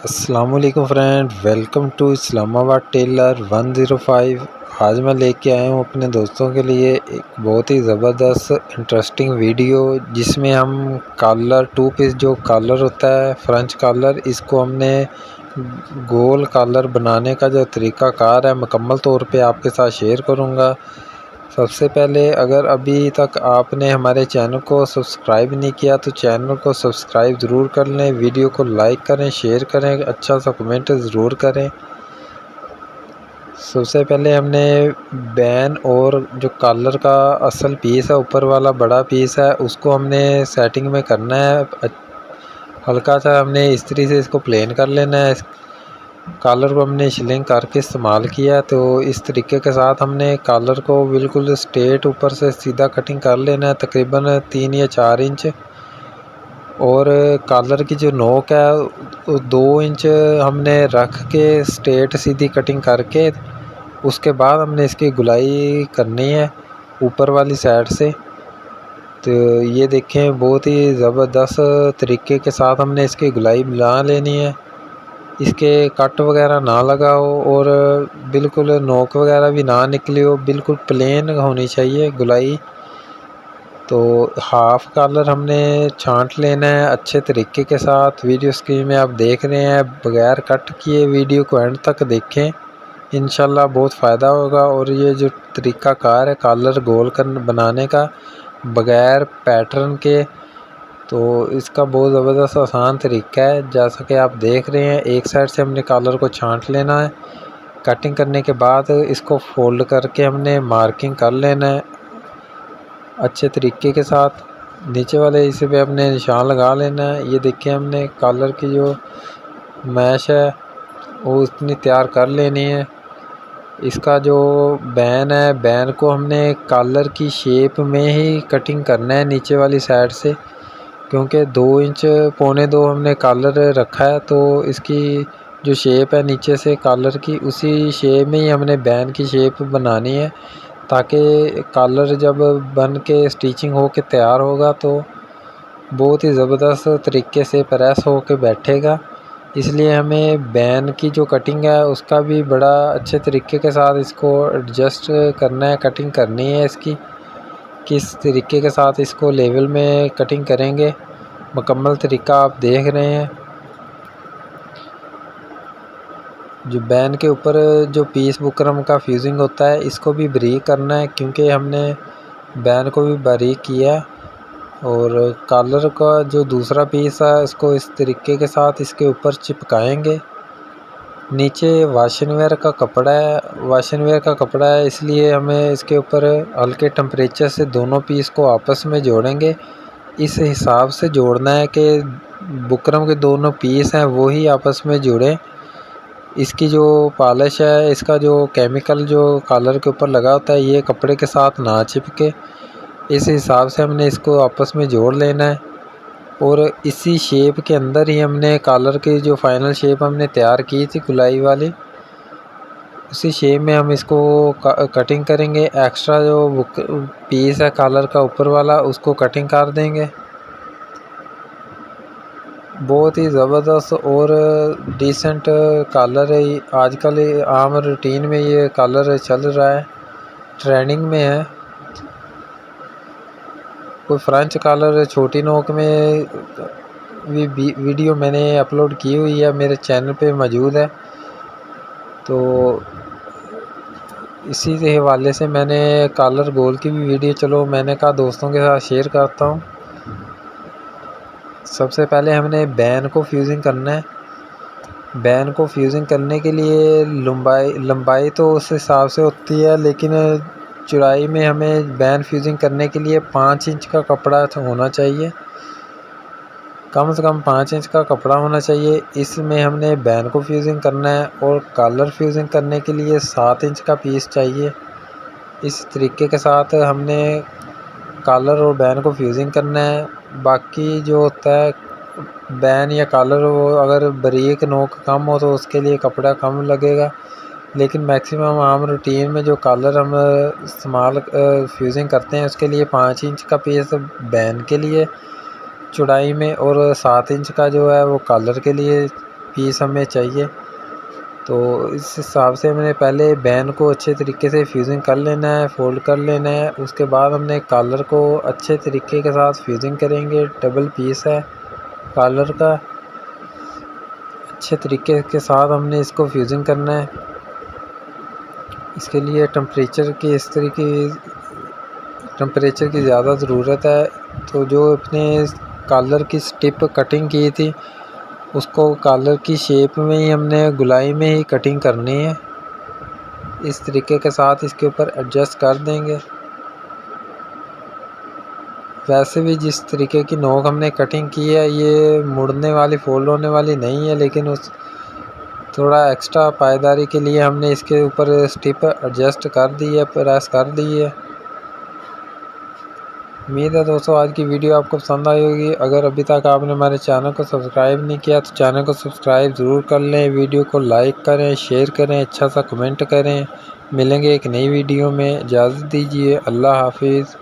अस्सलामुअलैकुम friend, welcome to Islamabad tailor 105। आज मैं लेके आया हूँ अपने दोस्तों के लिए एक बहुत ही ज़बरदस्त इंटरेस्टिंग वीडियो, जिसमें हम कॉलर टू पीस जो कॉलर होता है फ्रेंच कॉलर, इसको हमने गोल कॉलर बनाने का जो तरीक़ाकार है मुकम्मल तौर पे आपके साथ शेयर करूँगा। सबसे पहले, अगर अभी तक आपने हमारे चैनल को सब्सक्राइब नहीं किया तो चैनल को सब्सक्राइब ज़रूर कर लें, वीडियो को लाइक करें, शेयर करें, अच्छा सा कमेंट ज़रूर करें। सबसे पहले हमने बैन और जो कॉलर का असल पीस है, ऊपर वाला बड़ा पीस है, उसको हमने सेटिंग में करना है। हल्का सा हमने इस्त्री से इसको प्लेन कर लेना है। कॉलर को हमने शिलिंग करके इस्तेमाल किया, तो इस तरीके के साथ हमने कॉलर को बिल्कुल स्ट्रेट ऊपर से सीधा कटिंग कर लेना है, तकरीबन 3 या 4 इंच। और कॉलर की जो नोक है 2 इंच हमने रख के स्ट्रेट सीधी कटिंग करके, उसके बाद हमने इसकी गुलाई करनी है ऊपर वाली साइड से। तो ये देखें, बहुत ही ज़बरदस्त तरीके के साथ हमने इसकी गुलाई बना लेनी है। इसके कट वगैरह ना लगा हो और बिल्कुल नोक वगैरह भी ना निकली हो, बिल्कुल प्लेन होनी चाहिए गुलाई। तो हाफ़ कॉलर हमने छांट लेना है अच्छे तरीके के साथ। वीडियो स्क्रीन में आप देख रहे हैं, बगैर कट किए वीडियो को एंड तक देखें, इंशाल्लाह बहुत फ़ायदा होगा। और ये जो तरीक़ाकार है कॉलर गोल कर बनाने का बगैर पैटर्न के, तो इसका बहुत ज़बरदस्त आसान तरीका है। जैसा कि आप देख रहे हैं, एक साइड से हमने कॉलर को छांट लेना है। कटिंग करने के बाद इसको फोल्ड करके हमने मार्किंग कर लेना है अच्छे तरीके के साथ। नीचे वाले हिस्से पे हमने निशान लगा लेना है। ये देखिए, हमने कॉलर की जो मैश है वो इतनी तैयार कर लेनी है। इसका जो बैन है, बैन को हमने कॉलर की शेप में ही कटिंग करना है नीचे वाली साइड से, क्योंकि 2 इंच पौने 2 हमने कॉलर रखा है, तो इसकी जो शेप है नीचे से कॉलर की, उसी शेप में ही हमने बैन की शेप बनानी है, ताकि कॉलर जब बन के स्टिचिंग हो के तैयार होगा तो बहुत ही ज़बरदस्त तरीके से प्रेस हो के बैठेगा। इसलिए हमें बैन की जो कटिंग है उसका भी बड़ा अच्छे तरीके के साथ इसको एडजस्ट करना है, कटिंग करनी है इसकी, किस तरीके के साथ इसको लेवल में कटिंग करेंगे। मुकम्मल तरीका आप देख रहे हैं। जो बैन के ऊपर जो पीस बुकरम का फ्यूजिंग होता है, इसको भी बारीक करना है, क्योंकि हमने बैन को भी बारीक किया है। और कॉलर का जो दूसरा पीस है इसको इस तरीके के साथ इसके ऊपर चिपकाएंगे। नीचे वाशनवेयर का कपड़ा है, वाशनवेयर का कपड़ा है, इसलिए हमें इसके ऊपर हल्के टेम्परेचर से दोनों पीस को आपस में जोड़ेंगे। इस हिसाब से जोड़ना है कि बुकरम के दोनों पीस हैं वो ही आपस में जुड़ें। इसकी जो पॉलिश है, इसका जो केमिकल जो कॉलर के ऊपर लगा होता है, ये कपड़े के साथ ना चिपके, इस हिसाब से हमने इसको आपस में जोड़ लेना है। और इसी शेप के अंदर ही हमने कॉलर की जो फाइनल शेप हमने तैयार की थी गुलाई वाली, उसी शेप में हम इसको कटिंग करेंगे। एक्स्ट्रा जो पीस है कॉलर का ऊपर वाला, उसको कटिंग कर देंगे। बहुत ही ज़बरदस्त और डिसेंट कॉलर है। आजकल आम रूटीन में ये कॉलर चल रहा है, ट्रेंडिंग में है। कोई फ्रेंच कॉलर छोटी नोक में वीडियो मैंने अपलोड की हुई है, मेरे चैनल पे मौजूद है। तो इसी के हवाले से मैंने कॉलर गोल की भी वीडियो, चलो मैंने कहा दोस्तों के साथ शेयर करता हूँ। सबसे पहले हमने बैन को फ्यूजिंग करना है। बैन को फ्यूजिंग करने के लिए लंबाई तो उस हिसाब से होती है, लेकिन चौड़ाई में हमें बैन फ्यूजिंग करने के लिए 5 इंच का कपड़ा होना चाहिए, कम से कम 5 इंच का कपड़ा होना चाहिए। इसमें हमने बैन को फ्यूजिंग करना है, और कॉलर फ्यूजिंग करने के लिए 7 इंच का पीस चाहिए। इस तरीके के साथ हमने कॉलर और बैन को फ्यूजिंग करना है। बाकी जो होता है बैन या कॉलर, वो अगर बारीक नोक कम हो तो उसके लिए कपड़ा कम लगेगा, लेकिन मैक्सिमम आम रूटीन में जो कॉलर हम इस्तेमाल फ्यूजिंग करते हैं उसके लिए 5 इंच का पीस बैन के लिए चौड़ाई में, और 7 इंच का जो है वो कॉलर के लिए पीस हमें चाहिए। तो इस हिसाब से हमने पहले बैन को अच्छे तरीके से फ्यूजिंग कर लेना है, फोल्ड कर लेना है। उसके बाद हमने कॉलर को अच्छे तरीके के साथ फ्यूजिंग करेंगे। डबल पीस है कॉलर का, अच्छे तरीके के साथ हमने इसको फ्यूजिंग करना है। इसके लिए टेम्परेचर की ज़्यादा ज़रूरत है। तो जो अपने कॉलर की स्टिप कटिंग की थी उसको कॉलर की शेप में ही हमने गुलाई में ही कटिंग करनी है। इस तरीके के साथ इसके ऊपर एडजस्ट कर देंगे। वैसे भी जिस तरीके की नोक हमने कटिंग की है ये मुड़ने वाली, फोल्ड होने वाली नहीं है, लेकिन उस थोड़ा एक्स्ट्रा पायदारी के लिए हमने इसके ऊपर स्टिप एडजस्ट कर दी है, प्रेस कर दी है। उम्मीद है दोस्तों आज की वीडियो आपको पसंद आई होगी। अगर अभी तक आपने हमारे चैनल को सब्सक्राइब नहीं किया तो चैनल को सब्सक्राइब ज़रूर कर लें। वीडियो को लाइक करें, शेयर करें, अच्छा सा कमेंट करें। मिलेंगे एक नई वीडियो में, इजाज़त दीजिए। अल्लाह हाफिज़।